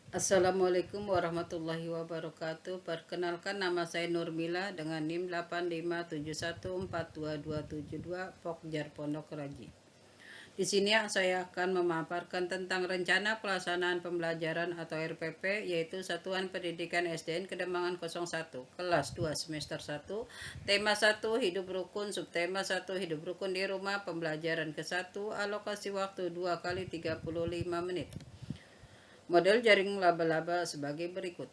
Assalamualaikum warahmatullahi wabarakatuh. Perkenalkan, nama saya Nurmila dengan NIM 8571422272 Pokjar Pondok Raji. Di sini saya akan memaparkan tentang rencana pelaksanaan pembelajaran atau RPP, yaitu Satuan Pendidikan SDN Kedemangan 01 kelas 2 semester 1, tema 1 hidup rukun, subtema 1 hidup rukun di rumah, pembelajaran ke-1, alokasi waktu 2 kali 35 menit. Model jaring laba-laba sebagai berikut.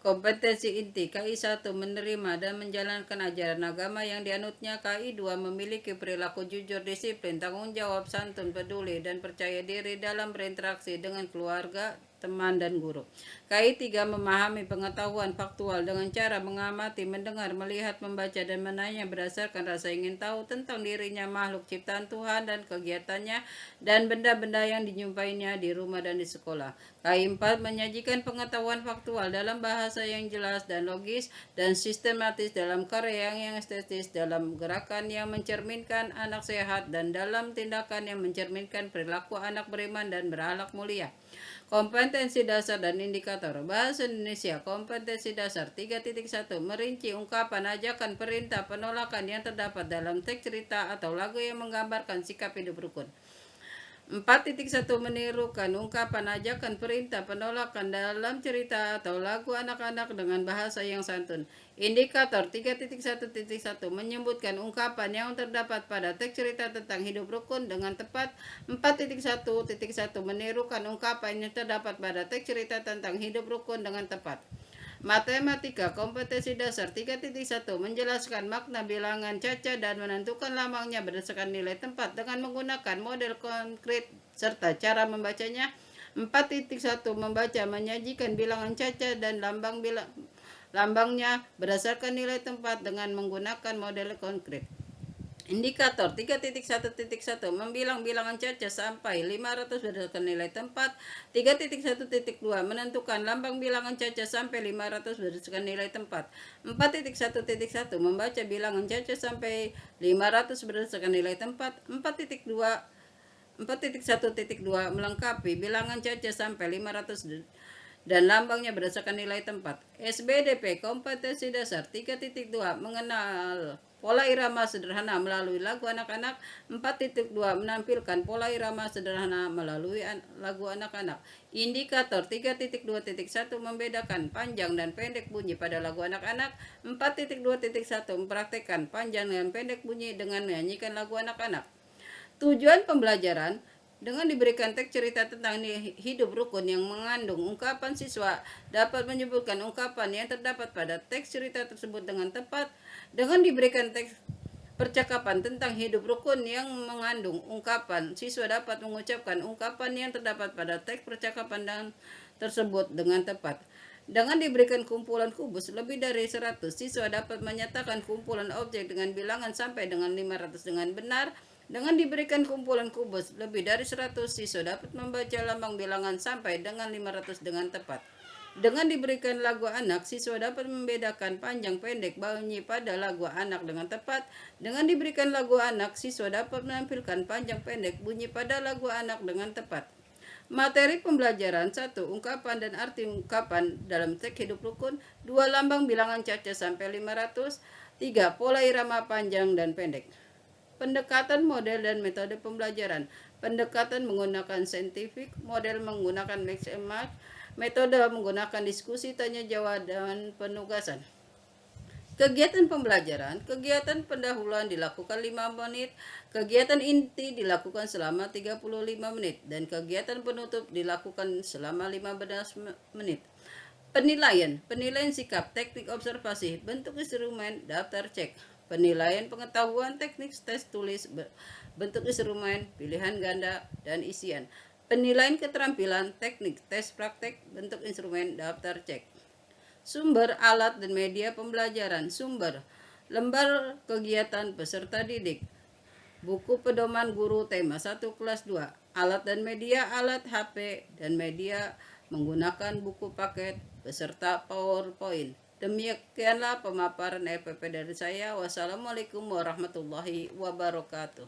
Kompetensi inti: KI 1 menerima dan menjalankan ajaran agama yang dianutnya. KI 2 memiliki perilaku jujur, disiplin, tanggung jawab, santun, peduli, dan percaya diri dalam berinteraksi dengan keluarga, teman, dan guru. KI 3 memahami pengetahuan faktual dengan cara mengamati, mendengar, melihat, membaca, dan menanya berdasarkan rasa ingin tahu tentang dirinya, makhluk ciptaan Tuhan, dan kegiatannya, dan benda-benda yang dijumpainya di rumah dan di sekolah. KI 4 menyajikan pengetahuan faktual dalam bahasa yang jelas dan logis dan sistematis, dalam karya yang estetis, dalam gerakan yang mencerminkan anak sehat, dan dalam tindakan yang mencerminkan perilaku anak beriman dan berakhlak mulia. Kompetensi dasar dan indikator bahasa Indonesia. Kompetensi dasar 3.1 merinci ungkapan, ajakan, perintah, penolakan yang terdapat dalam teks cerita atau lagu yang menggambarkan sikap hidup rukun. 4.1 menirukan ungkapan, ajakan, perintah, penolakan dalam cerita atau lagu anak-anak dengan bahasa yang santun. Indikator 3.1.1 menyebutkan ungkapan yang terdapat pada teks cerita tentang hidup rukun dengan tepat. 4.1.1 menirukan ungkapan yang terdapat pada teks cerita tentang hidup rukun dengan tepat. Matematika. Kompetensi dasar 3.1 menjelaskan makna bilangan caca dan menentukan lambangnya berdasarkan nilai tempat dengan menggunakan model konkret serta cara membacanya. 4.1 membaca, menyajikan bilangan caca dan lambangnya berdasarkan nilai tempat dengan menggunakan model konkret. Indikator 3.1.1 membilang bilangan caca sampai 500 berdasarkan nilai tempat. 3.1.2 menentukan lambang bilangan caca sampai 500 berdasarkan nilai tempat. 4.1.1 membaca bilangan caca sampai 500 berdasarkan nilai tempat. 4.1.2 melengkapi bilangan caca sampai 500 dan lambangnya berdasarkan nilai tempat. SBDP. Kompetensi dasar 3.2 mengenal pola irama sederhana melalui lagu anak-anak. 4.2 menampilkan pola irama sederhana melalui lagu anak-anak. Indikator 3.2.1 membedakan panjang dan pendek bunyi pada lagu anak-anak. 4.2.1 mempraktekkan panjang dan pendek bunyi dengan menyanyikan lagu anak-anak. Tujuan pembelajaran: dengan diberikan teks cerita tentang hidup rukun yang mengandung ungkapan, siswa dapat menyebutkan ungkapan yang terdapat pada teks cerita tersebut dengan tepat. Dengan diberikan teks percakapan tentang hidup rukun yang mengandung ungkapan, siswa dapat mengucapkan ungkapan yang terdapat pada teks percakapan tersebut dengan tepat. Dengan diberikan kumpulan kubus lebih dari 100, siswa dapat menyatakan kumpulan objek dengan bilangan sampai dengan 500 dengan benar. Dengan diberikan kumpulan kubus lebih dari 100, siswa dapat membaca lambang bilangan sampai dengan 500 dengan tepat. Dengan diberikan lagu anak, siswa dapat membedakan panjang pendek bunyi pada lagu anak dengan tepat. Dengan diberikan lagu anak, siswa dapat menampilkan panjang pendek bunyi pada lagu anak dengan tepat. Materi pembelajaran: 1. Ungkapan dan arti ungkapan dalam teks hidup rukun. 2. Lambang bilangan caca sampai 500. 3. Pola irama panjang dan pendek. Pendekatan model dan metode pembelajaran. Pendekatan menggunakan saintifik, model menggunakan mix and match, metode menggunakan diskusi, tanya jawab, dan penugasan. Kegiatan pembelajaran: kegiatan pendahuluan dilakukan 5 menit, kegiatan inti dilakukan selama 35 menit, dan kegiatan penutup dilakukan selama 15 menit. Penilaian sikap, teknik observasi, bentuk instrumen, daftar cek. Penilaian pengetahuan, teknik tes tulis, bentuk instrumen, pilihan ganda, dan isian. Penilaian keterampilan, teknik tes praktek, bentuk instrumen, daftar cek. Sumber, alat, dan media pembelajaran. Sumber: lembar kegiatan peserta didik, buku pedoman guru tema 1 kelas 2. Alat dan media: alat HP dan media menggunakan buku paket beserta PowerPoint. Demikianlah pemaparan RPP dari saya. Wassalamualaikum warahmatullahi wabarakatuh.